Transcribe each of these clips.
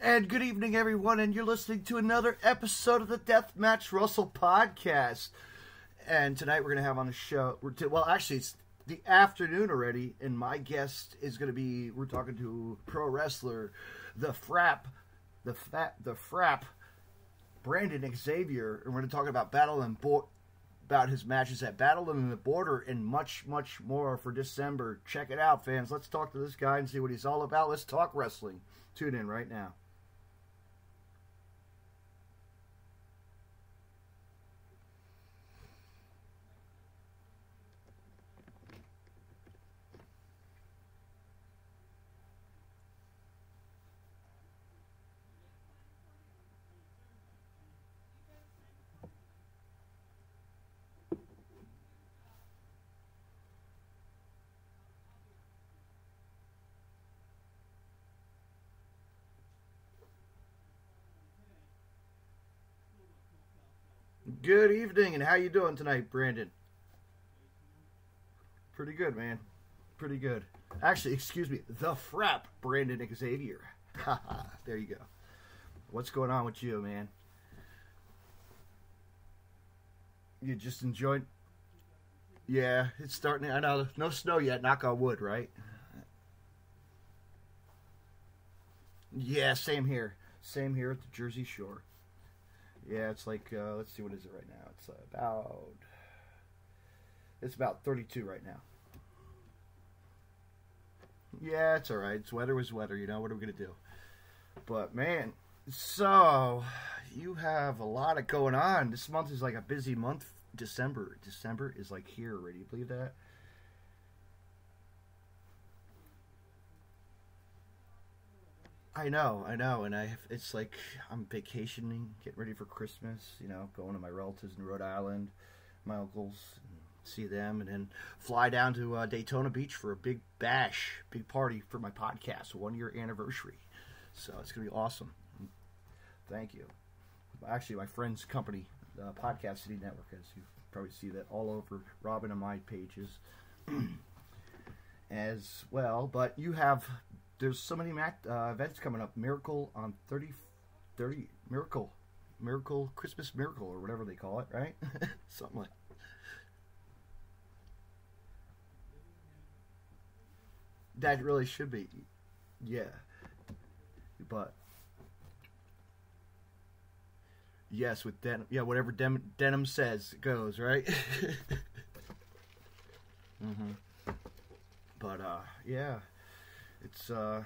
And good evening, everyone, and you're listening to another episode of the Deathmatch Russell podcast. And tonight we're going to have on the show, actually, it's the afternoon already, and my guest is going to be, we're talking to pro wrestler, the FAP, Brandon Xavier, and we're going to talk about about his matches at Battle in the Border and much, much more for December. Check it out, fans. Let's talk to this guy and see what he's all about. Let's talk wrestling. Tune in right now. Good evening, and how you doing tonight, Brandon? Pretty good, man. Pretty good. Actually, excuse me, the FAP, Brandon Xavier. Haha, there you go. What's going on with you, man? You just enjoyed? Yeah, it's starting. I know, no snow yet. Knock on wood, right? Yeah, same here. Same here at the Jersey Shore. Yeah, it's like, let's see, what is it right now? It's about 32 right now. Yeah, it's alright. It's weather was weather, you know, what are we going to do? But, man, so, you have a lot going on. This month is like a busy month. December is like here already. You believe that? I know, and it's like I'm vacationing, getting ready for Christmas, you know, going to my relatives in Rhode Island, my uncles, and see them, and then fly down to Daytona Beach for a big party for my podcast, 1-year anniversary. So it's going to be awesome. Thank you. Actually, my friend's company, Podcast City Network, as you probably see that all over Robin and my pages as well. But you have... There's so many events coming up. Miracle on 30 Miracle, Christmas Miracle, or whatever they call it, right? Something like that. Really should be. Yeah. But, yes, with denim. Yeah, whatever denim says goes, right? Mm-hmm. But, yeah. It's do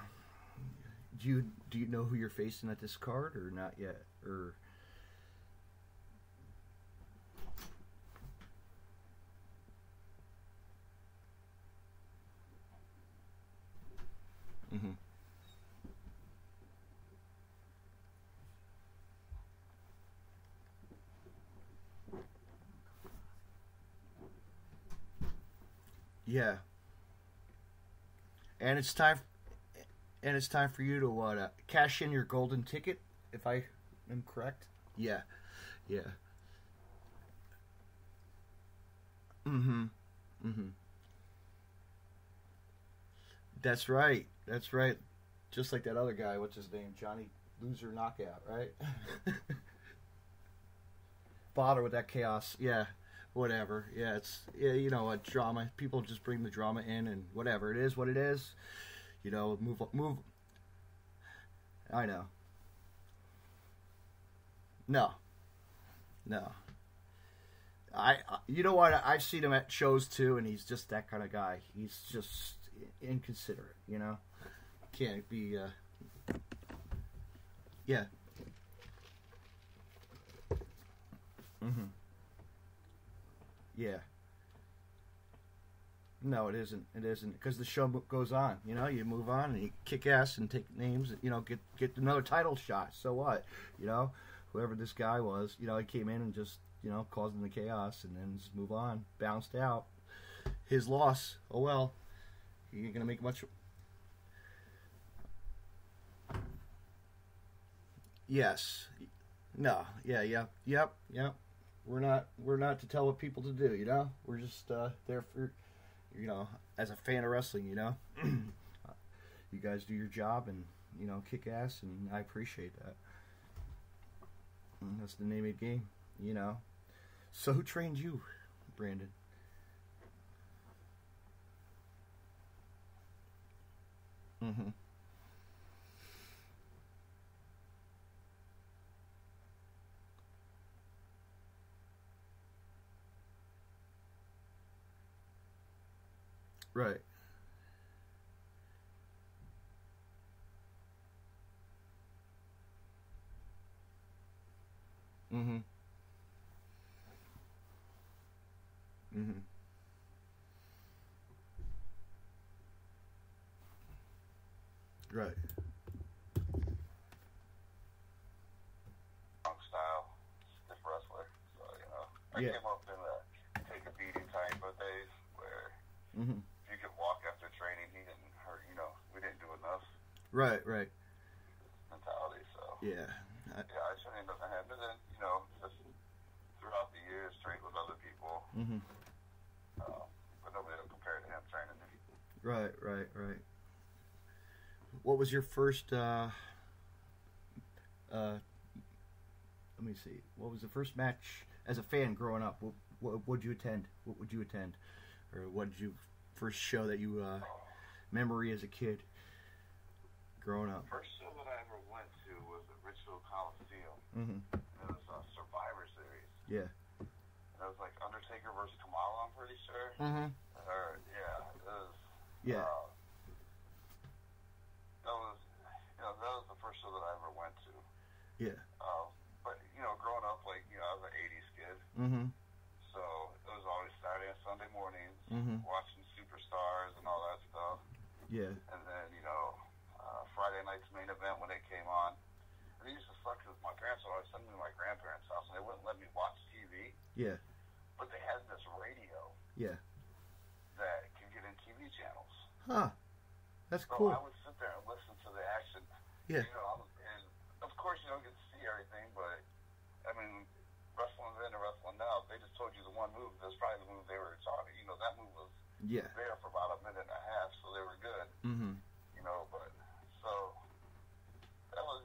you know who you're facing at this card or not yet? Or mm-hmm. Yeah. And it's time for you to cash in your golden ticket, if I am correct. Yeah, yeah. Mm-hmm. Mm-hmm. That's right. That's right. Just like that other guy. What's his name? Johnny Loser Knockout, right? Bother with that chaos. Yeah. Whatever. Yeah. You know what, drama. People just bring the drama in, and whatever it is, what it is. You know, move. I know. No. You know what? I've seen him at shows too, and he's just that kind of guy. He's just inconsiderate, you know? Can't be, yeah. Mm-hmm. Yeah. No, it isn't. It isn't, because the show goes on. You know, you move on and you kick ass and take names. You know, get another title shot. So what? You know, whoever this guy was, you know, he came in and just, you know, causing the chaos, and then just move on. Bounced out. His loss. Oh well. You're gonna make much. Yes. No. Yeah. Yep. We're not to tell what people to do. You know, we're just there for. You know, as a fan of wrestling, you know, you guys do your job, and kick ass, and I appreciate that. And that's the name of the game, So who trained you, Brandon? Mm-hmm. Right. Mm-hmm. Mm-hmm. Right. Style, stiff wrestler. So, I Yeah. came up in the take a beating type of days where Mm-hmm. if you could walk after training, he didn't hurt, we didn't do enough Right. Right. mentality. So, Yeah. yeah, I trained up him. And then, just throughout the years, trained with other people. Mm-hmm. But nobody will compare to him training me. Right. Right. Right. What was your first? Let me see. What was the first match as a fan growing up? What would you attend? What would you attend, or what did you first show that you memory as a kid growing up? First show that I ever went to was at Richfield Coliseum. Mm-hmm. It was a Survivor Series. Yeah. And it was like Undertaker versus Kamala, I'm pretty sure. Mm-hmm. Yeah, it was. Yeah. That was the first show that I ever went to. Yeah. But growing up, I was an '80s kid, Mm-hmm. so it was always Saturday and Sunday mornings, Mm-hmm. watching Superstars and all that stuff. Yeah. And then Friday night's main event when it came on. And it used to suck because my parents would always send me to my grandparents' house, and they wouldn't let me watch TV. Yeah. But they had this radio Yeah. that could get in TV channels. Huh. That's So cool. I would sit there and listen to the action. Yeah. And of course you don't get to see everything, but I mean, wrestling then and wrestling now, if they just told you the one move, that's probably the move they were talking. That move was Yeah. there for about a minute and a half, so they were good. Mm-hmm. But so that was,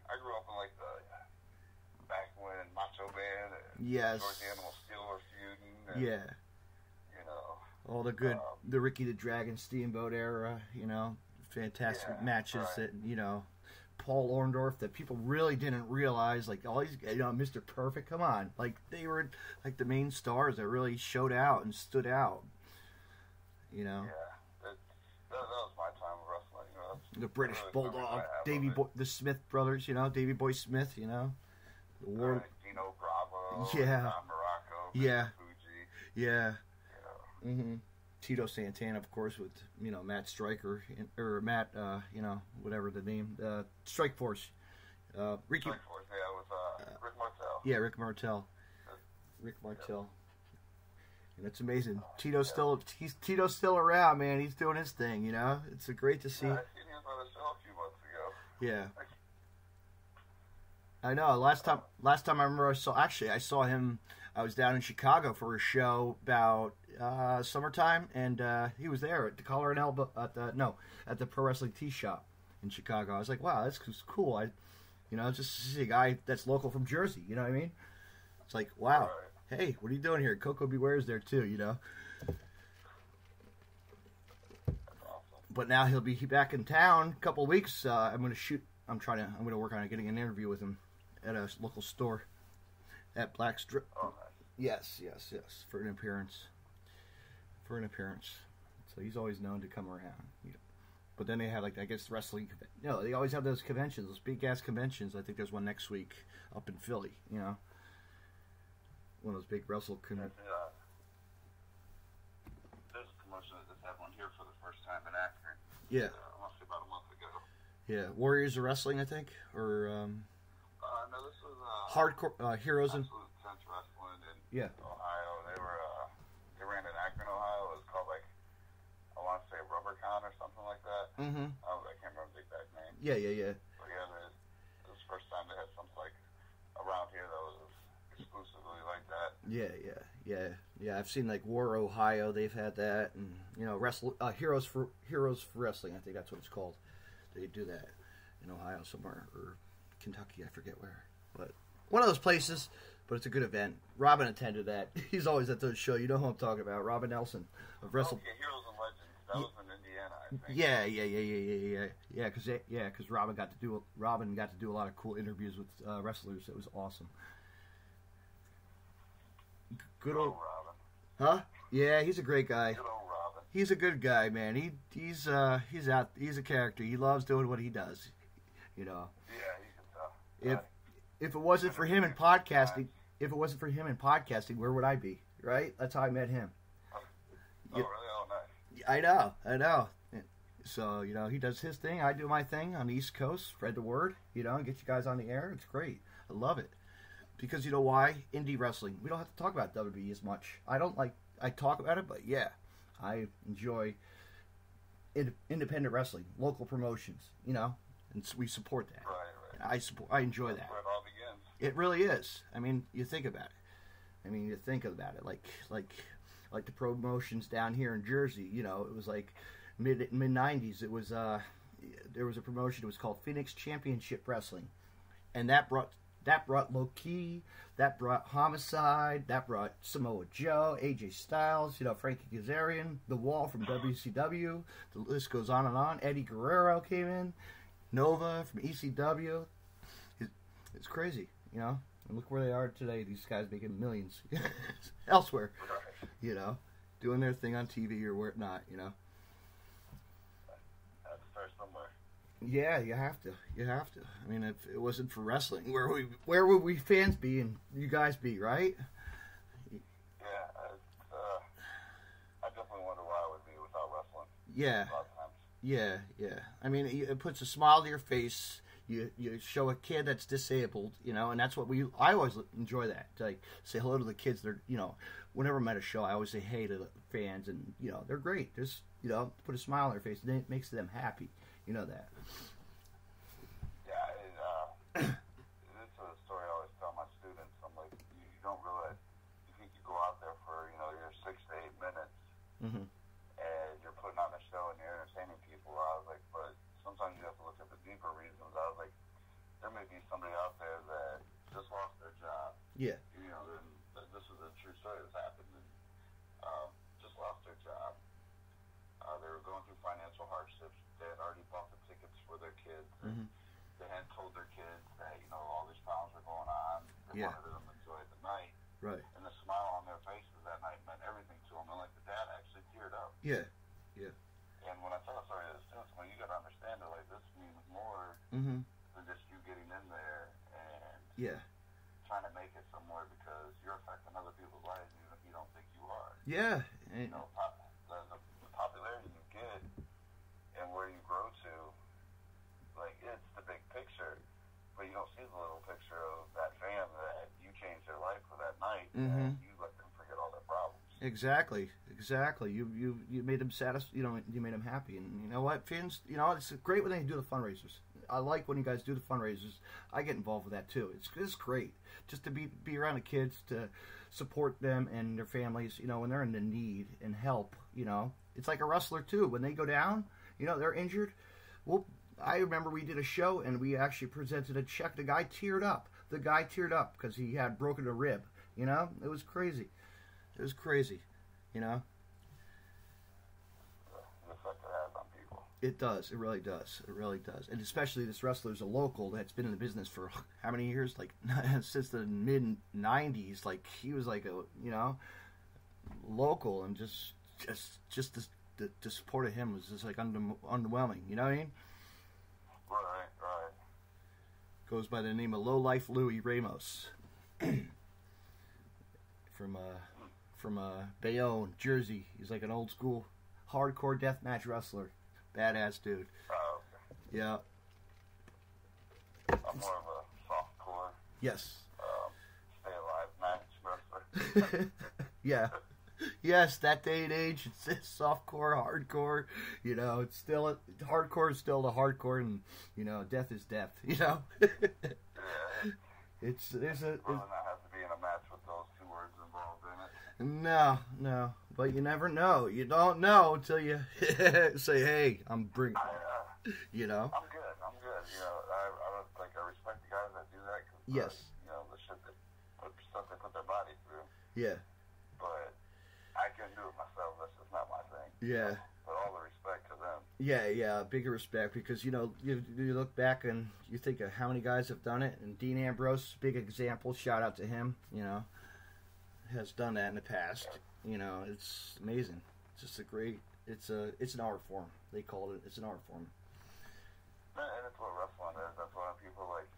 I grew up in the back when Macho Man and Yes. George the Animal Steel were feuding. And, Yeah. All the good, the Ricky the Dragon Steamboat era, fantastic Yeah, matches right. that, Paul Orndorff that people really didn't realize, like all these, Mr. Perfect, come on. Like they were like the main stars that really showed out and stood out, Yeah, that was my time of wrestling. The British really Bulldog, Davey the Smith brothers, Davy Boy Smith, the war, Dino Bravo, Yeah. Don Morocco, Yeah. Fuji, yeah. Mm-hmm. Tito Santana, of course, with Matt Stryker or Matt, whatever the name, Strike Force, Ricky. Strike Force, yeah, with Rick Martel. Yeah, Rick Martel. Rick Martel. And it's amazing. Tito's still around, man. He's doing his thing. It's great to see. Yeah, I seen him on the show a few months ago. Yeah. I know. Last time I remember I saw him. I was down in Chicago for a show about summertime, and he was there at the Collar and Elbow at the Pro Wrestling Tea Shop in Chicago. I was like, wow, that's cool. Just to see a guy that's local from Jersey. You know what I mean? It's like, wow. Right. Hey, what are you doing here? Coco Beware's there too. That's awesome. But now he'll be back in town a couple of weeks. I'm going to work on getting an interview with him at a local store at Black Strip. Oh, nice. Yes, for an appearance. So he's always known to come around. But then they have wrestling. They always have those conventions, those big ass conventions. I think there's one next week up in Philly. One of those big wrestle conventions. There's a promotion that just had one here for the first time in Akron. Yeah. I want to say about a month ago. Yeah, Warriors of Wrestling, I think, or No, this was Hardcore Heroes and Absolute Sense Wrestling yeah. in Ohio. They ran in Akron, Ohio. It was called I want to say RubberCon or something like that. Mm-hmm. I can't remember the exact name. Yeah. But yeah, it was the first time they had something around here that was exclusively like that. Yeah. I've seen War Ohio. They've had that, and Heroes for Wrestling. I think that's what it's called. They do that in Ohio somewhere, or Kentucky, I forget where. But one of those places, but it's a good event. Robin attended that. He's always at those shows. You know who I'm talking about, Robin Nelson of Wrestle. Okay, Heroes and Legends. That was in Indiana, I think. Yeah. Because Robin got to do a lot of cool interviews with wrestlers. It was awesome. Good old Robin. Huh? Yeah, he's a great guy. Good old Robin. He's a good guy, man. He's a character. He loves doing what he does. You know. Yeah, he's a tough guy. If it wasn't for him in podcasting, where would I be? Right? That's how I met him. Oh, really? Oh, nice. I know. So, you know, he does his thing. I do my thing on the East Coast. Spread the word, you know, get you guys on the air. It's great. I love it. Because you know why? Indie wrestling. We don't have to talk about WWE as much. I talk about it, but yeah. I enjoy independent wrestling, local promotions, you know, and we support that. Right. I enjoy that. That's where it all begins. It really is. I mean, you think about it. Like the promotions down here in Jersey. You know, it was like mid '90s. It was there was a promotion. It was called Phoenix Championship Wrestling, and that brought Low Key, that brought Homicide, that brought Samoa Joe, AJ Styles, you know, Frankie Kazarian, The Wall from WCW. The list goes on and on. Eddie Guerrero came in. Nova from ECW. It's crazy, you know. And look where they are today. These guys making millions elsewhere, you know, doing their thing on TV or whatnot, you know. Had to start somewhere. Yeah, you have to. I mean, if it wasn't for wrestling, where would we fans be and you guys be, right? Yeah, I definitely wonder where I would be without wrestling. Yeah. A lot of times. Yeah. I mean, it puts a smile to your face. You show a kid that's disabled, you know, and that's what I always enjoy that. To, like, say hello to the kids. They're, you know, whenever I'm at a show, I always say hey to the fans, and you know, they're great. Just, you know, put a smile on their face, and it makes them happy. You know that. Yeah, it's a story I always tell my students. I'm like, you don't realize, you think you go out there for, you know, your 6 to 8 minutes, and you're putting on a show and you're entertaining people. I was like, but sometimes you have to look at the deeper reasons. I was like, there may be somebody out there that just lost their job. Yeah. You know, this is a true story that's happened. And, just lost their job. They were going through financial hardships. They had already bought the tickets for their kids. They hadn't told their kids that, you know, all these problems were going on. They wanted them to enjoy the night. Right. And the smile on their faces that night meant everything to them. And like the dad actually teared up. Yeah. And when I tell a story to the students, well, you got to understand that, like, this means more than just you getting in there and trying to make it somewhere, because you're affecting other people's lives even if you don't think you are. Yeah. You know, the popularity you get and where you grow to, like, it's the big picture, but you don't see the little picture of that fan that you changed their life for that night, and you let them forget all their problems. Exactly. You made them you know, you made them happy, and you know what, fans, you know, it's great when they do the fundraisers. I like when you guys do the fundraisers. I get involved with that too. It's great just to be around the kids, to support them and their families, you know, when they're in the need and help, you know. It's like a wrestler too. When they go down, you know, they're injured. Well, I remember we did a show and we actually presented a check. The guy teared up because he had broken a rib, you know. It was crazy, you know. The effect it has on people. It does. It really does. And especially this wrestler's a local that's been in the business for how many years? Like, since the mid '90s. Like, he was like a, you know, local, and just the support of him was just like underwhelming. You know what I mean? Right. Goes by the name of Low Life Louie Ramos from Bayonne, Jersey. He's like an old school hardcore deathmatch wrestler. Badass dude. Oh, okay. Yeah. I'm more of a softcore. Yes. Stay alive match wrestler. Yeah. Yes, that day and age, it's softcore, hardcore. You know, it's still hardcore is still the hardcore, and you know, death is death. You know. Yeah. There's a. Probably not have to be in a match with those two words involved in it. No, but you never know. You don't know until you say, "Hey, I'm bringing." You know? I'm good. You know, I respect the guys that do that. Cause, yes. You know, the stuff they put their body through. Yeah. But I couldn't do it myself. That's just not my thing. Yeah. But all the respect to them. Yeah, bigger respect because, you know, you look back and you think of how many guys have done it. And Dean Ambrose, big example, shout out to him, you know, has done that in the past. You know, it's amazing. It's just it's an art form. They called it. It's an art form. And it's what wrestling is. That's why people are like,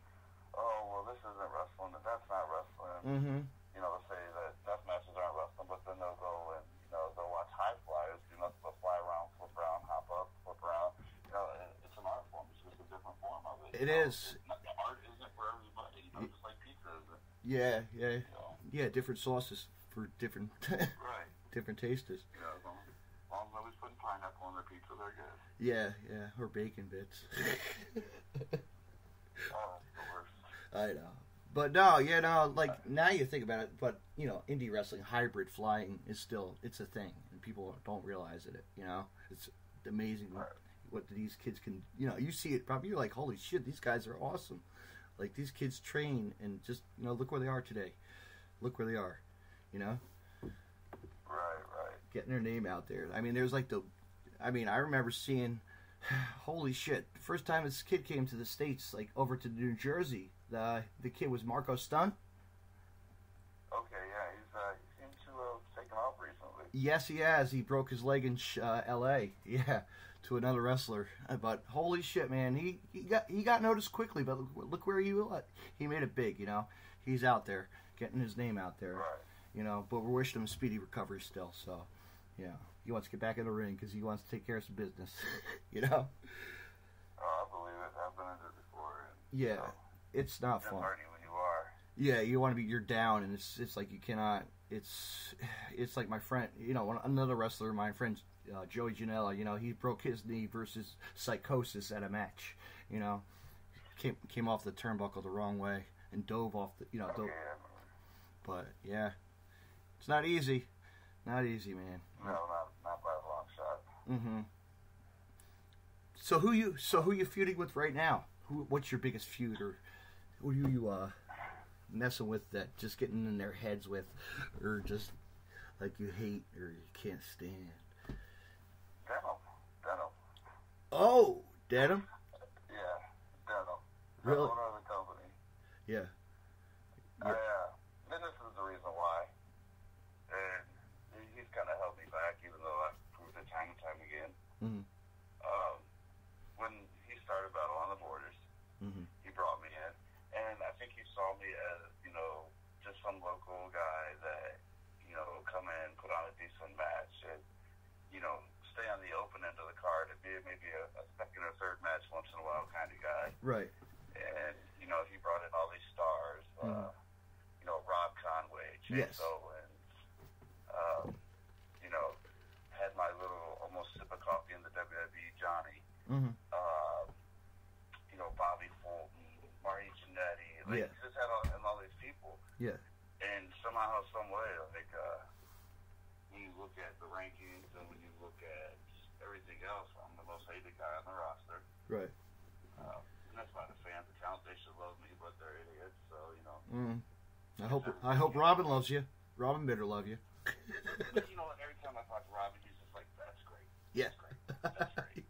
oh, well, this isn't wrestling, and that's not wrestling. Mm-hmm. You know, they'll say that death matches aren't wrestling, but then they'll go and, you know, they'll watch high flyers, do nothing but fly around, flip around, hop up, flip around. You know, it's an art form. It's just a different form of it. It is. Art isn't for everybody. You know, just like pizza isn't. Yeah. You know? Yeah, different sauces for different right. different tasters. You know, as long as nobody's putting pineapple on their pizza, they're good. Yeah, or bacon bits. Oh, that's the worst. I know. But no, you know, like now you think about it, but you know, indie wrestling, hybrid flying is it's a thing, and people don't realize it. You know, it's amazing what these kids can. You know, you see it probably. You're like, holy shit, these guys are awesome. Like these kids train and just look where they are today. Look where they are. You know. Right. Getting their name out there. I mean, there's like I remember seeing. Holy shit! The first time this kid came to the States, like over to New Jersey, the kid was Marco Stunt. Okay, yeah, he seems to have taken off recently. Yes, he has. He broke his leg in L.A. Yeah, to another wrestler. But holy shit, man, he got noticed quickly. But look where he made it big. You know, he's out there getting his name out there. Right. You know, but we're wishing him a speedy recovery still. So, yeah. He wants to get back in the ring because he wants to take care of some business, you know? Oh, I believe it. I've been in it before. And, yeah, it's not fun. It's when you are. Yeah, you want to be, you're down, and it's like you cannot, it's like my friend, you know, another wrestler, my friend Joey Janela, you know, he broke his knee versus Psychosis at a match, you know? Came off the turnbuckle the wrong way and dove off the, you know, Okay, but, yeah, it's not easy. Not easy, man. No, not by a long shot. Mm-hmm. So who you feuding with right now? What's your biggest feud, or who you messing with that just getting in their heads with, or just like you hate or you can't stand? Denim. Oh, Denim. Yeah, Denim. Really? Owner of the company. Yeah. And this is the reason why. And he's kind of held me back, even though I've proved it time and time again. Mm-hmm. When he started Battle on the Borders, mm-hmm. he brought me in, and I think he saw me as, you know, just some local guy that, you know, come in, put on a decent match, and, you know, stay on the open end of the card and be maybe a second or third match once in a while kind of guy. Right. And, you know, he brought in all these stars, mm-hmm. You know, Rob Conway, Chase yes. Owens, you know, had my little almost sip of coffee in the WWE, Johnny. Mm-hmm. You know, Bobby Fulton, Marty Jannetty, like, yeah. he just had all these people. Yeah. And somehow, some way, like, when you look at the rankings and when you look at everything else, I'm the most hated guy on the roster. Right. And that's why the fans account, they should love me, but they're idiots, so, you know. Mm. I hope Robin loves you. Robin better love you. But you know what, every time I talk to Robin, he's just like, that's great. Yeah. That's great. That's great.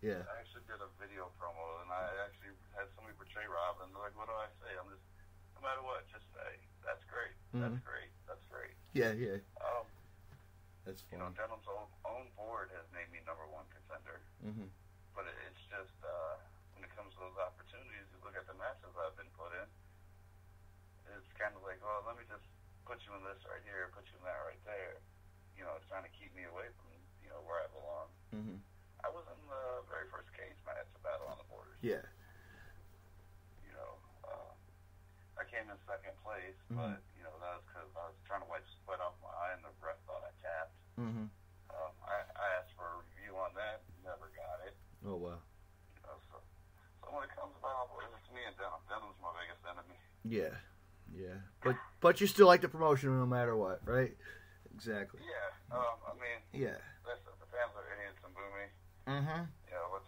Yeah. I actually did a video promo, and I actually had somebody portray Robin. They're like, what do I say? I'm just, no matter what, just say, that's great. Mm-hmm. That's great. That's great. Yeah. That's fun. You know, Denham's own board has made me #1 contender. Mm-hmm. But it's just, when it comes to those opportunities, you look at the matches I've been put in, it's kind of like, well, let me just put you in this right here, put you in that right there. You know, it's trying to keep me away from, you know, where I belong. Mm-hmm. I was in the very first cage match of Battle on the Borders. Yeah. You know, I came in second place, mm-hmm. but, you know, that was because I was trying to wipe sweat off my eye and the ref thought I tapped. Mm-hmm. I asked for a review on that, never got it. Oh, wow. You know, so when it comes to Battle on the Borders, it's me and Denham. Denham's my biggest enemy. Yeah. But you still like the promotion no matter what, right? Exactly. Yeah. I mean, yeah. Listen, the fans are idiots and boo me. Mm-hmm. You know, let's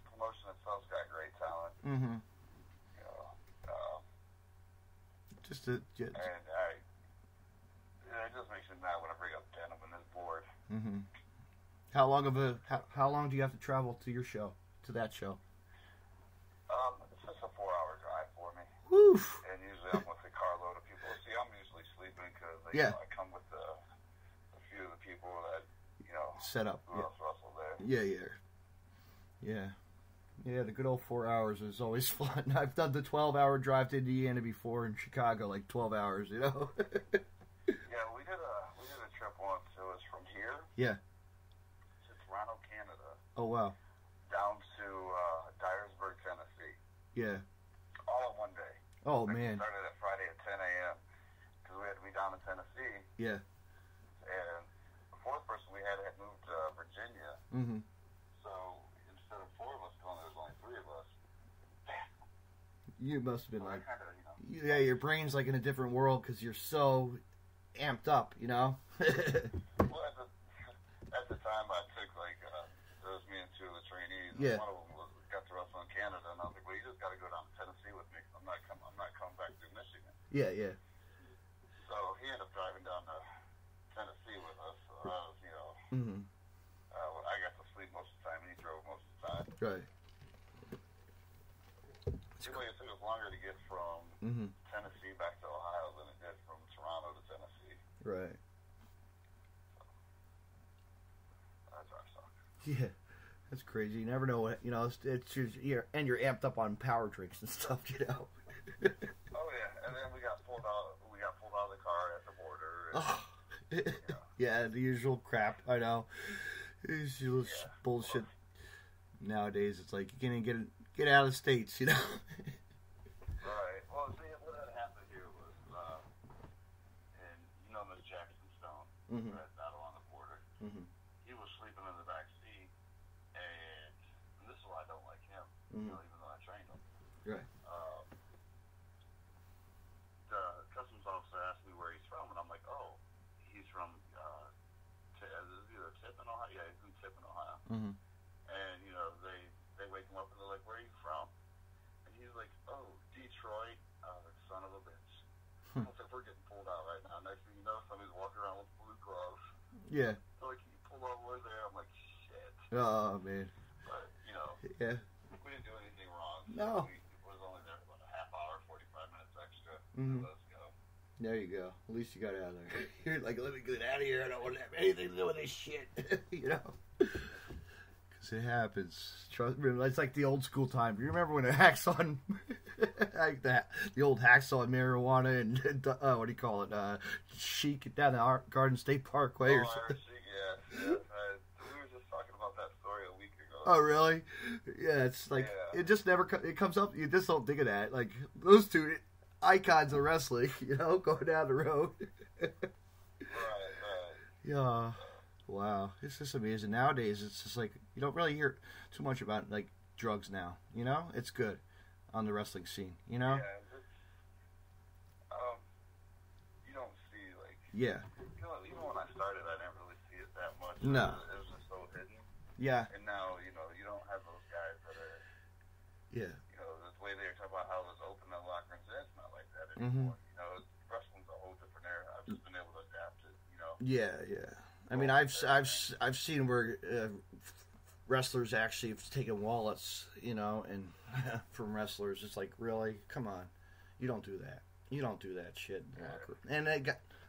Mm-hmm. You know, just to get. and it just makes me mad when I bring up denim and this board. Mm-hmm. How long do you have to travel to your show, to that show? It's just a 4-hour drive for me. Woof. And usually I'm with a carload of people. See, I'm usually sleeping because Yeah. I come with a few of the people that, set up. who else Russell there. Yeah. The good old 4 hours is always fun. I've done the 12-hour drive to Indiana before in Chicago, like 12 hours. Yeah, we did a trip once. It was from here. Yeah. To Toronto, Canada. Oh wow. Down to Dyersburg, Tennessee. Yeah. All in one day. Oh We man. started at Friday at 10 a.m. because we had to be down in Tennessee. Yeah. And the fourth person we had moved to Virginia. Mm-hmm. So instead of 4 of us going, there was only 3 of us. You must have been So like, I kind of, yeah, your brain's like in a different world because you're so amped up, Well, at the time I took it was me and 2 of the trainees. Yeah. And one of them got to wrestle in Canada, and I was like, well, you just got to go down to Tennessee with me. I'm not coming back through Michigan. Yeah. So he ended up driving down to Tennessee with us. So I was, Mm-hmm. I got to sleep most of the time, and he drove most of the time. Right. Anyway, it took us longer to get from Mm-hmm. Tennessee back to Ohio than it did from Toronto to Tennessee. Right. That's our suck. Yeah. That's crazy. You never know what you're amped up on power drinks and stuff, Oh yeah, and then we got pulled out. We got pulled out of the car at the border. And, Yeah, the usual crap. I know. It's usual bullshit. Nowadays, it's like you can't even get out of the States, Right. Well, see, what had happened here was, and Miss Jackson Stone, Mm-hmm. at Battle on the Border. Mm-hmm. He was sleeping in the back seat, and this is why I don't like him. Mm-hmm. Even though I trained him. Right. The customs officer asked me where he's from, and I'm like, oh, he's from either Tippin, Ohio. Yeah, he's from Tippin, Ohio. Mm-hmm. And they wake him up and they're like, where are you from? And he's like, oh, Detroit, son of a bitch. I was like, we're getting pulled out right now. Next thing you know, somebody's walking around with blue gloves. Yeah. So like, he pulled over there. I'm like, shit. Oh man. But Yeah. we didn't do anything wrong. No. We was only there for about a half hour, 45 minutes extra. Mm-hmm. Let's go. There you go. At least you got out of there. You're like, let me get out of here. I don't want to have anything to do with this shit. Because it happens. Trust me, it's like the old school time. You remember when the hacksaw, like that, the old hacksaw and marijuana and what do you call it? Chic down the Garden State Parkway or something. Chic, yeah. We were just talking about that story a week ago. Oh really? Yeah, it's like it just never it comes up. You just don't think of that. Like those two icons of wrestling, going down the road. Right. Yeah. Wow. It's just amazing. Nowadays, it's just like, you don't really hear too much about, like, drugs now. It's good on the wrestling scene, Yeah, you don't see, like... Yeah. Even when I started, I didn't really see it that much. No. It was just so hidden. Yeah. And now, you don't have those guys that are... Yeah. The way they were talking about how it was open in locker rooms, it's not like that anymore. Wrestling's a whole different era. I've just been able to adapt it, Yeah. I mean, I've seen where wrestlers actually have taken wallets, and from wrestlers, it's like, really, come on, you don't do that. You don't do that shit in the locker room.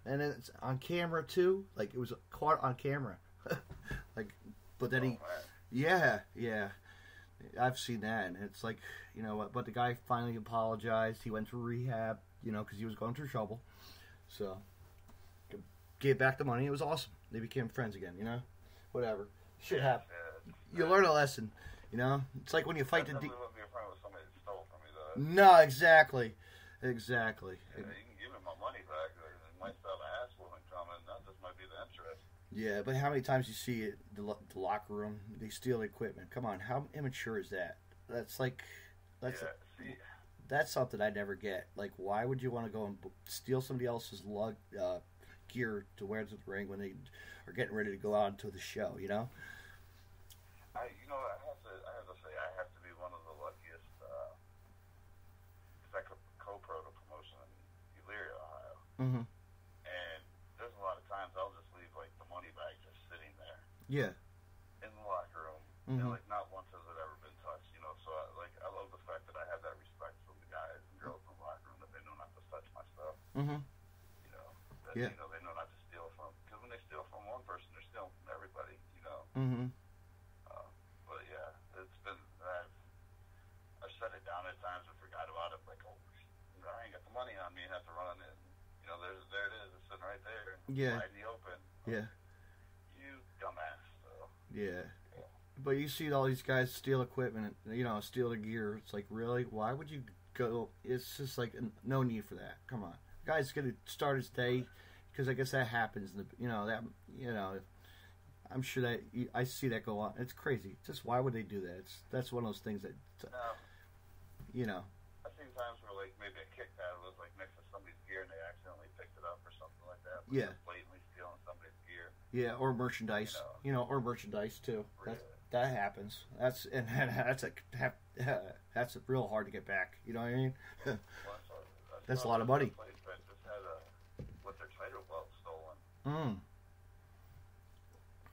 And it's on camera too. Like it was caught on camera. Like, but then yeah, I've seen that, and it's like, but the guy finally apologized. He went to rehab, because he was going through trouble. So gave back the money. It was awesome. They became friends again, Whatever. Shit happens. You learn a lesson, It's like when you fight the... wouldn't be a friend with somebody that stole from me, though. No, exactly. Yeah, you can give me my money back. It might stop an ass whooping coming. That just might be the interest. Yeah, but how many times you see it, the locker room, they steal equipment? Come on, how immature is that? That's something I never get. Like, why would you want to go and steal somebody else's gear to wear to the ring when they are getting ready to go out into the show, I have to say, I have to be one of the luckiest Mm-hmm. And there's a lot of times I'll just leave like the money bag just sitting there. Yeah. In the locker room, mm-hmm. and like not once has it ever been touched, you know. So I love the fact that I have that respect from the guys and girls in the locker room that they know not to touch my stuff. Mm-hmm. You know, that, yeah. you know, they know not to steal from, because when they steal from one person, they're stealing from everybody, you know. Mm-hmm. But yeah, it's been I've set it down at times and forgot about it. Like, oh, I ain't got the money on me, and have to run it. You know, there it is. It's sitting right there. Yeah. Wide in the open. Yeah. You dumbass. So. Yeah. But you see all these guys steal equipment, you know, steal the gear. It's like, really? Why would you go? It's just like, no need for that. Come on. The guy's going to start his day, because I guess that happens. I'm sure that, I see that go on. It's crazy. Just why would they do that? That's one of those things that, you know. I've seen times where, like, maybe a kick pad was, like, next to somebody's gear and they accidentally picked it up or something like that. Yeah. Blatantly stealing somebody's gear. Yeah, or merchandise. Or merchandise, too. Really? That happens. That's real hard to get back. You know what I mean? That's a lot of money. That just had with their title belt stolen.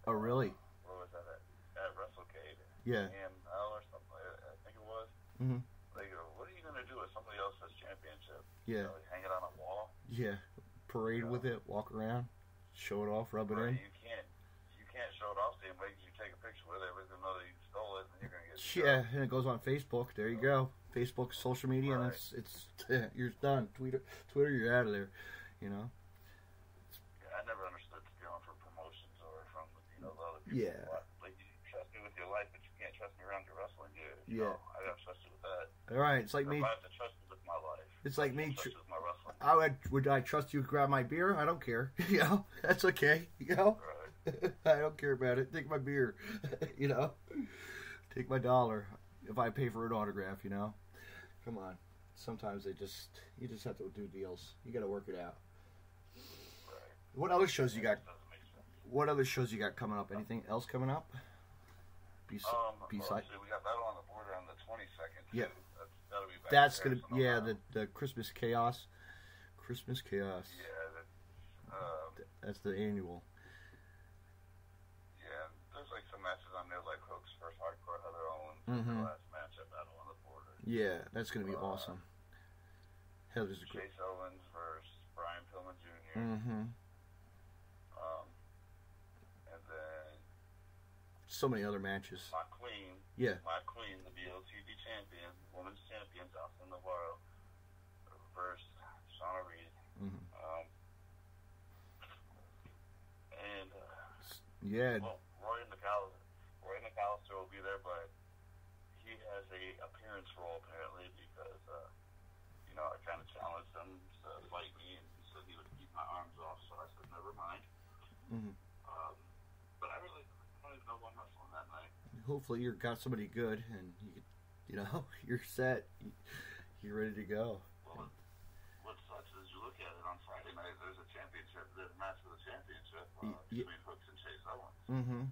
Oh, really? Where was that at WrestleCade? Yeah. Or something. I think it was. Mm-hmm. They go, what are you gonna do if somebody else has championship? Yeah. Like hang it on a wall. Yeah. Parade with it. Walk around. Show it off. Rub it in. You can't show it off the same way. You take a picture with it. Everybody's gonna know that you stole it, and you're gonna get. Yeah, and it goes on Facebook. There you go. Facebook, social media, and it's you're done. Twitter, you're out of there. You know. Yeah, I never understood stealing from promotions or from the other people. Yeah. Like you trust me with your life, but you can't trust me around your wrestling gear. Yeah. I gotta trust you with that. All right, it's like me. I have to trust you with my life. It's like me. With my wrestling. Would I trust you to grab my beer? I don't care. You know, that's okay. You know. Right. I don't care about it. Take my beer. You know. Take my $1 if I pay for an autograph. You know. Come on. Sometimes you just have to do deals. You got to work it out. Right. What other shows you got? What other shows you got coming up? Anything else coming up? Besides, we got Battle on the Border on the 22nd. Yeah. That'll be back. That's gonna the Christmas Chaos. Christmas Chaos. Yeah. That's the annual. Yeah, there's like some matches on there, like Hook's first hardcore Heather Owens, the last match at Battle on the Border. Yeah, that's gonna be awesome. Heather's Chase Owens versus Brian Pillman Jr. Mm-hmm. And then so many other matches. My Queen, the BLTV champion, women's champion, Jocelyn Navarro versus Shauna Reed. Mm-hmm. Roy McAllister will be there, but he has a appearance role apparently because I kind of challenged him to fight me, and he said he would keep my arms off, so I said never mind. Mm-hmm. But I don't even know what I'm wrestling that night. Hopefully you got somebody good, and you're set. You're ready to go. Well, what sucks is you look at it on Friday night. There's a championship. There's a match for the championship between Hooks and Chase Owens. Mm-hmm.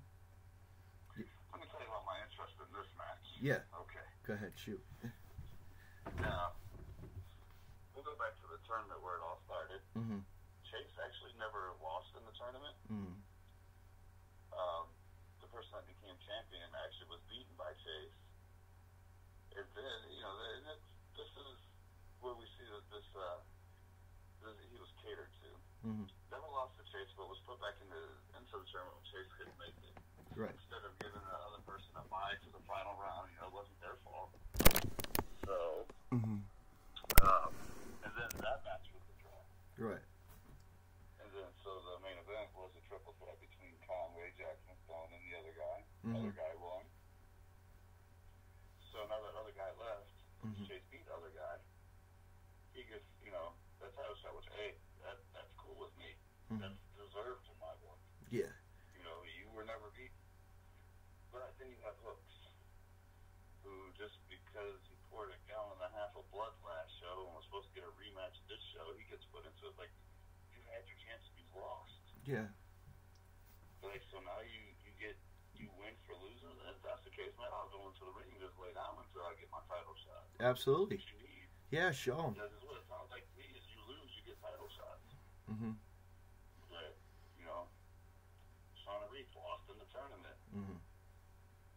Let me tell you about my interest in this match. Yeah. Okay. Go ahead, shoot. Now, we'll go back to the tournament where it all started. Mm-hmm. Chase actually never lost in the tournament. Mm-hmm. The person that became champion actually was beaten by Chase. And then, this is where we see that he was catered to. Mm-hmm. Never lost to Chase, but was put back into the tournament when Chase couldn't make it. Right. Instead of giving the other person a bye to the final round, it wasn't their fault. So, mm-hmm. And then that match was the draw. Right. And then, so the main event was a triple threat between Conway, Jackson Stone, and the other guy. Mm-hmm. The other guy won. So now that other guy left, Chase beat the other guy. He gets, that title shot, which, hey, that's cool with me. Mm-hmm. That's deserved in my book. Yeah. You were never beat. But then you have Hooks, who just because he poured a gallon and a half of blood last show and was supposed to get a rematch this show, he gets put into it like, you had your chance to be lost. Yeah. Like, so now you win for losing, and if that's the case, man, I'll go into the ring and just lay down until I get my title shot. Absolutely. What you need. Yeah, show him. Because what it sounds like to me is you lose, you get title shots. Mm-hmm. That, you know, Shauna Reed lost in the tournament. Mm-hmm.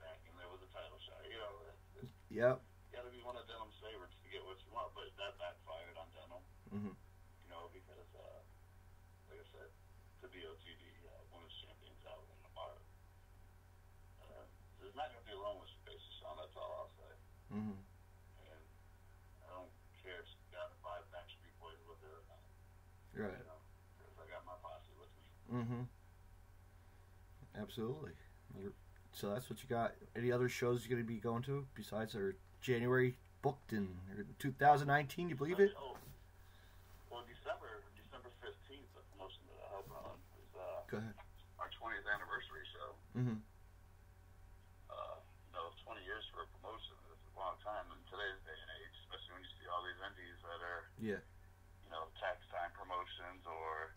Back in there with a title shot. You know, Yep. you got to be one of Denham's favorites to get what you want, but that backfired on Denham. Mm-hmm. You know, because, like I said, to be OTD women's champions out in the bar. There's not going to be a long with space, Sean. That's all I'll say. Mm-hmm. And I don't care if she's got 5 Backstreet Boys with her or not. Right. You know, because I got my posse with me. Mm-hmm. Absolutely. So that's what you got. Any other shows you're going to be going to besides our January booked in 2019? You believe it? Oh, well, December 15th, the promotion that I help run is Go ahead. our 20th anniversary show. Mm-hmm. You know, 20 years for a promotion is a long time in today's day and age, especially when you see all these indies that are, Yeah. you know, tax time promotions or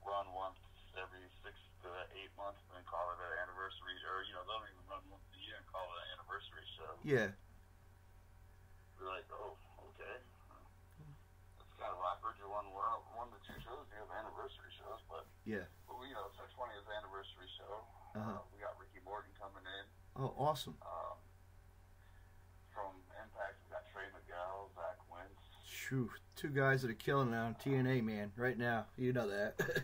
run once every 6 to 8 months and then call it an anniversary, or, you know, they don't even run once a year and call it an anniversary show. Yeah. We're like, oh, okay. It's kind of awkward. You won one of the 2 shows, you have anniversary shows, but, Yeah. you know, it's our 20th anniversary show. Uh-huh. We got Ricky Morton coming in. Oh, awesome. From Impact, we got Trey Miguel, Zach Wentz. Shoo, 2 guys that are killing it on TNA, man, right now. You know that. Yeah.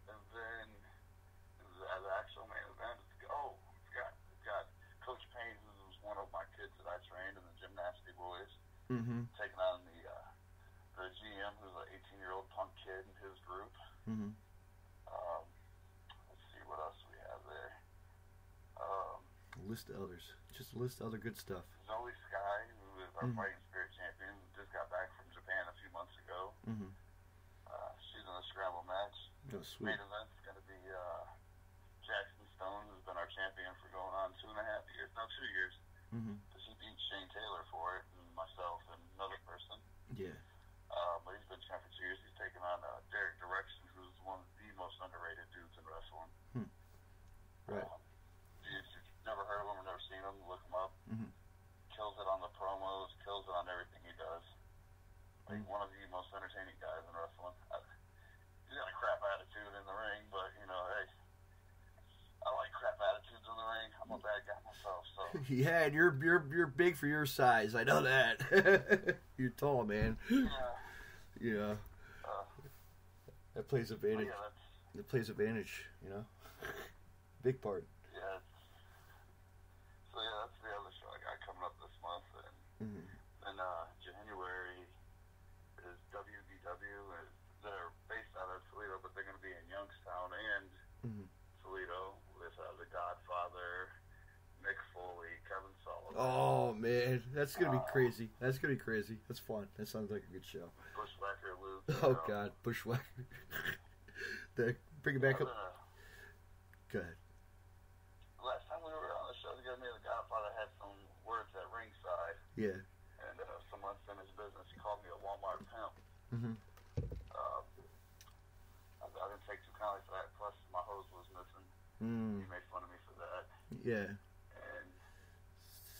And then the actual main event, it's got Coach Payne, who was one of my kids that I trained in the Gymnastic Boys, Mm-hmm. taking on the GM, who's an 18-year-old punk kid in his group. Mm-hmm. Let's see what else we have there. List of others. Just a list of other good stuff. Zoe Sky, who is our Mhm. fighting spirit champion, just got back from Japan a few months ago. Mm-hmm. She's in a scramble match. Oh, sweet. Main event's going to be Jackson Stone, who's been our champion for going on 2.5 years. No, 2 years. Mm-hmm. Because he beat Shane Taylor for it, and myself and another person. Yeah. But he's been champion for 2 years. He's taken on Derek Direction, who's one of the most underrated dudes in wrestling. Right. If you've never heard of him or never seen him, look him up. Mm-hmm. Kills it on the promos, kills it on everything he does. Like one of the most entertaining guys in wrestling. He's got a crap attitude in the ring, but you know, hey, I like crap attitudes in the ring. I'm a bad guy myself, so. Yeah, and you're big for your size. I know that. You're tall, man. Yeah. Yeah. That plays advantage. Yeah, That plays advantage. You know. Big part. yeah. So yeah, that's the other show I got coming up this month, and Mm-hmm. then January is WDW. They're based out of Toledo, but they're going to be in Youngstown and Mm-hmm. Toledo with The Godfather, Mick Foley, Kevin Sullivan. Oh man, that's gonna be crazy. That's gonna be crazy. That's fun. That sounds like a good show. Bushwhacker Luke. Oh God, Bushwhacker. Bring it back up. Go ahead. Last time we were on the show together, me and The Godfather had some words at ringside, Yeah. and some unfinished business. He called me a Walmart pimp. Mm-hmm. I didn't take too kindly for that. Plus, my hose was missing. He made fun of me for that. Yeah. And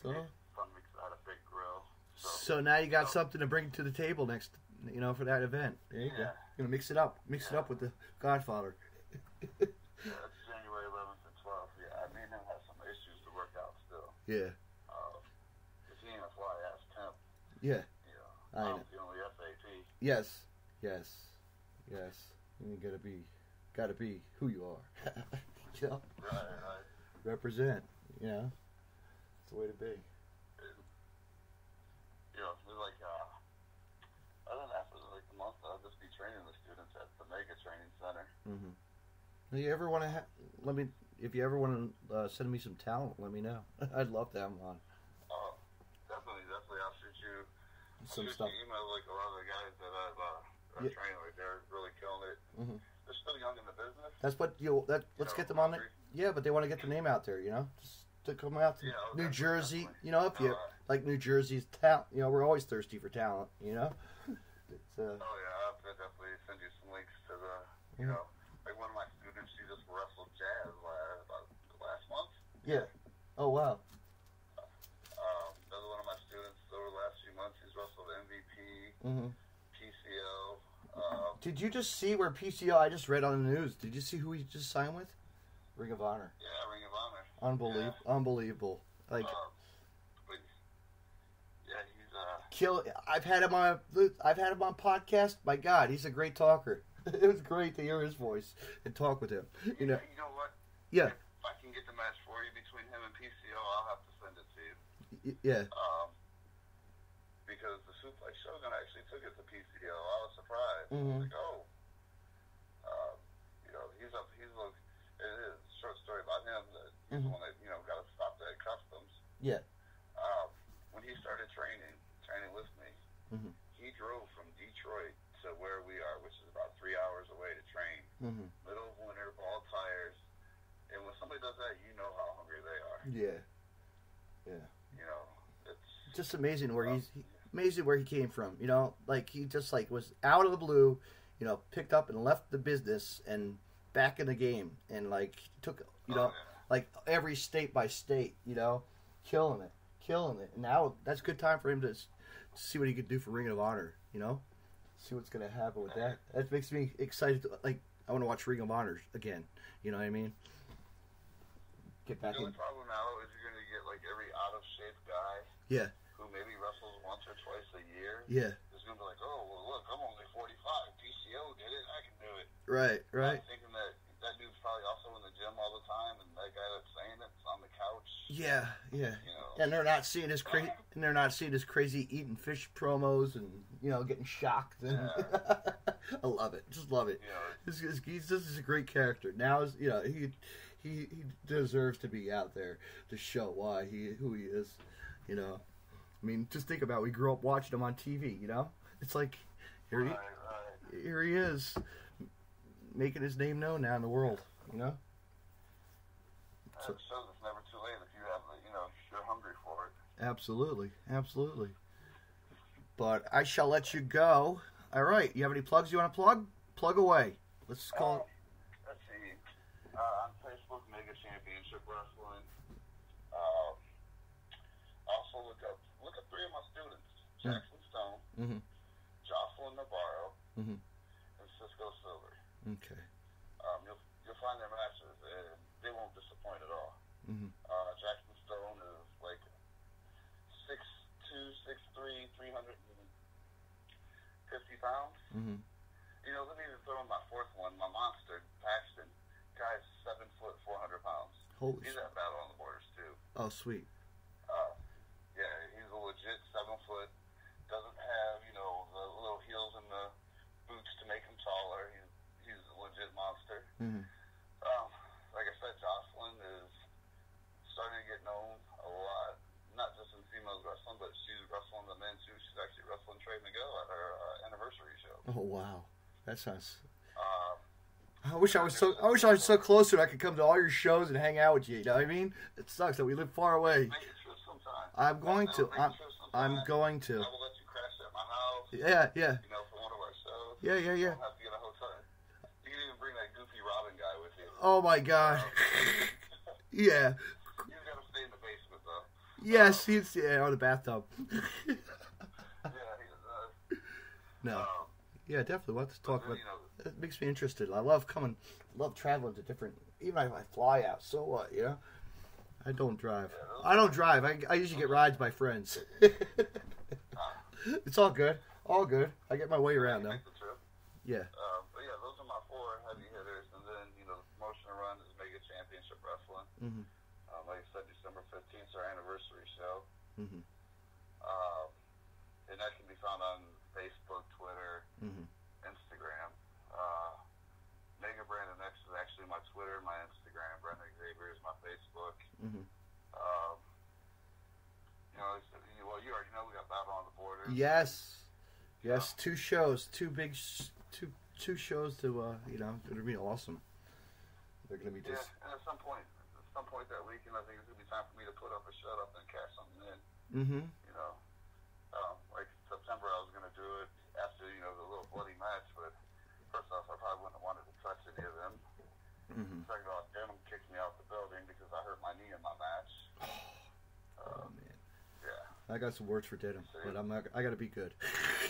So. he made fun of me because I had a big grill. So now you got something to bring to the table next, you know, for that event. There you go. You're gonna mix it up. Mix it up with the Godfather. Yeah, that's January 11th and 12th. Yeah, I mean, him have some issues to work out still. Yeah. Because he ain't a fly-ass pimp. Yeah. You know, I know. I'm the only FAP. Yes. You gotta be who you are. You know? Right. Represent. You know. It's the way to be. You know, it's like, other than that, for like the month, I'll just be training the students at the Mega Training Center. Mm-hmm. You ever want to if you ever want to send me some talent, let me know. I'd love to have them on. Definitely. I'll shoot you Some stuff. email like a lot of the guys that I've trained, like they're really killing it. Mm-hmm. They're still young in the business. That's what let's get them on there. Yeah, but they want to get the name out there, you know, just to come out to New Jersey, definitely. you know, if you like New Jersey's talent, you know, we're always thirsty for talent, you know. It's, Oh yeah, I'll definitely send you some links to the, you know, like one of my students, she just wrestled jazz last month. Yeah. Oh wow. Another one of my students over the last few months, he's wrestled MVP, Mm-hmm. P PCO. Did you just see where PCO? I just read on the news. Did you see who he just signed with? Ring of Honor. Yeah, Ring of Honor. Unbelievable. Like, but, yeah, he's kill. I've had him on podcast. My God, he's a great talker. It was great to hear his voice and talk with him. You know what? Yeah. If I can get the match for you between him and PCO, I'll have to send it to you. Yeah. Because the Suplex Shogun actually took it to PCO. I was surprised. Mm-hmm. I was like, oh. It is a short story about him that he's the one that, got to stop at customs. Yeah. When he started training with me, he drove from Detroit to where we are, which is about 3 hours away to train. Middle of winter, ball tires. And when somebody does that, you know how hungry they are. Yeah. Yeah. It's just amazing where amazing where he came from. Like he just like was out of the blue, picked up and left the business and back in the game and like took like every state by state, killing it. And now that's a good time for him to see what he could do for Ring of Honor, see what's gonna happen with that. That makes me excited. I want to watch Ring of Honor again. You know what I mean? Get back in. The only problem now is you're gonna get like every out of shape guy. Yeah. Who maybe wrestles once or twice a year. Yeah. Is gonna be like, oh well, look, I'm only 45. PCO did it. I can do it. Right. I'm thinking that dude's probably also in the gym all the time, and that guy that's saying it's on the couch. Yeah. And they're not seeing his crazy. And they're not seeing his crazy eating fish promos and getting shocked. And I love it. Just love it. This is a great character. Now he deserves to be out there to show who he is. I mean, just think about it. We grew up watching him on TV, It's like, here he is, making his name known now in the world, It shows it's never too late if you have, if you're hungry for it. Absolutely. But I shall let you go. All right, you have any plugs you want to plug? Plug away. Let's call it. Let's see. On Facebook, Mega Championship Wrestling. Also look up 3 of my students: Jackson Stone, Jocelyn Navarro, and Cisco Silver. Okay. You'll find their matches, and they won't disappoint at all. Jackson Stone is like 6'2", 6'3", 350 pounds. Let me even throw in my fourth one, my monster, Paxton. Guy's 7 foot, 400 pounds. Holy He's at Battle on the Borders too. Oh, sweet. Yeah, he's a legit 7 foot. Doesn't have, the little heels and the boots to make him taller. He's a legit monster. Like I said, Jocelyn is starting to get known a lot, not just in females wrestling, but she's wrestling the men too. She's actually wrestling Trey Miguel at her anniversary show. Oh wow, that sounds. I wish I was so close to it. I could come to all your shows and hang out with you. You know what I mean? It sucks that we live far away. Make it true sometime. I'm going to. I'm going to. I will let you crash at my house. Yeah. For one of our shows. Yeah. You don't have to get a hotel. You can even bring that goofy Robin guy with you. Oh my God. Yeah. He's got to stay in the basement though. Yes, or the bathtub. Yeah, he does. No. Yeah, definitely. We'll have to talk about. It makes me interested. I love traveling to different. Even if I fly out, so what? I don't drive. I usually get rides by friends. It's all good. I get my way around though. Yeah. But yeah, those are my 4 heavy hitters, and then the promotion run is Mega Championship Wrestling. Like I said, December 15th is our anniversary show. And that can be found on Facebook, Twitter, Instagram. Mega Brandon X is actually my Twitter, my Instagram. Brandon Xavier is my Facebook. You already know we got Battle on the Borders. Yes. 2 shows, 2 big, two shows to it'll be awesome. They're gonna be just. Yeah, and at some point that weekend, I think it's gonna be time for me to put up or shut up and cash something in. Like September, I was gonna do it after the little bloody match, but first off, I probably wouldn't have wanted to touch any of them. Second off, Denim kicked me out the building because I hurt my knee in my match. Oh man. Yeah. I got some words for Denim, but I gotta be good.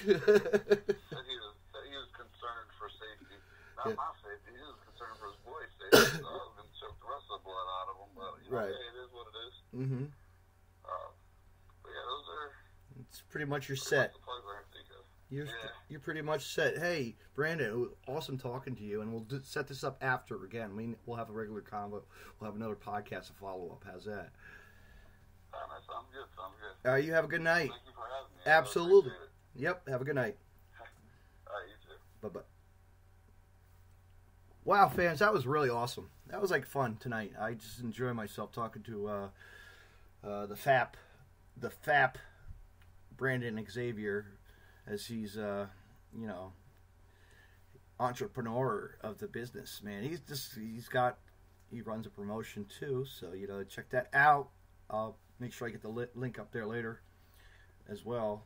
he was concerned for safety. Not my safety. He was concerned for his boy's safety. So I was going to choke the rest of the blood out of him. But, hey, it is what it is. Mm-hmm. But yeah, those are... It's pretty much your set. You're pretty much set. Hey, Brandon, it was awesome talking to you, and we'll set this up after again. We'll have a regular convo. We'll have another podcast to follow up. How's that? Sounds good. You have a good night. Thank you for having me. Absolutely. Yep. Have a good night. All right, you too. Bye-bye. Wow, fans, that was really awesome. That was like fun tonight. I just enjoy myself talking to the FAP, Brandon Xavier, as he's entrepreneur of the business, man. He runs a promotion too, so check that out. I'll make sure I get the link up there later as well.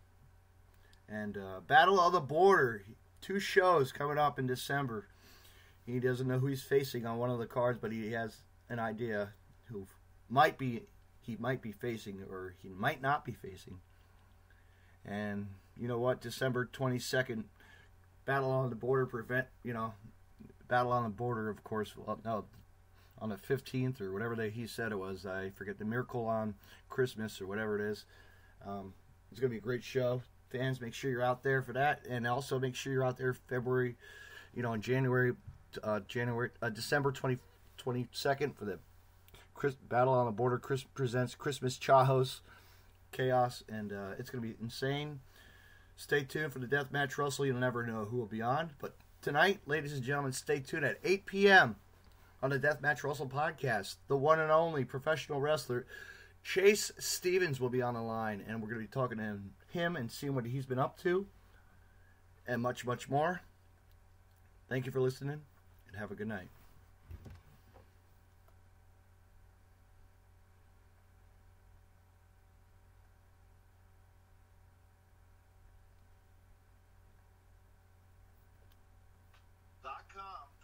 And Battle of the Border, 2 shows coming up in December. He doesn't know who he's facing on one of the cards, but he has an idea who he might be facing, or he might not be facing. And you know what? December 22nd, Battle on the Border Battle on the Border, of course. No, on the 15th or whatever he said it was. I forget, the Miracle on Christmas or whatever it is. It's going to be a great show. Fans, make sure you're out there for that, and also make sure you're out there February, in December 22nd for the Battle on the Border presents Christmas Chaos, and it's going to be insane. Stay tuned for the Deathmatch Russell. You'll never know who will be on. But tonight, ladies and gentlemen, stay tuned at 8 p.m. on the Deathmatch Russell podcast. The one and only professional wrestler, Chase Stevens, will be on the line, and we're going to be talking to him and seeing what he's been up to, and much, much more. Thank you for listening, and have a good night.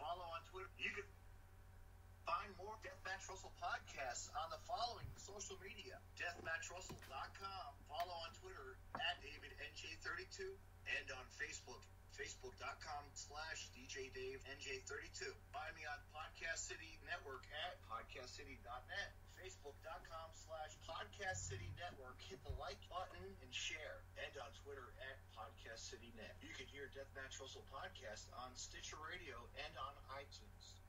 Follow on Twitter. You can find more Deathmatch Russell podcasts on the following social media: DeathmatchRussell.com. Follow on Twitter at DavidNJ32, and on Facebook, Facebook.com/DJDaveNJ32. Find me on Podcast City Network at PodcastCity.net. Facebook.com/Podcast City Network. Hit the like button and share. And on Twitter at Podcast City Net. You can hear Deathmatch Russell podcast on Stitcher Radio and on iTunes.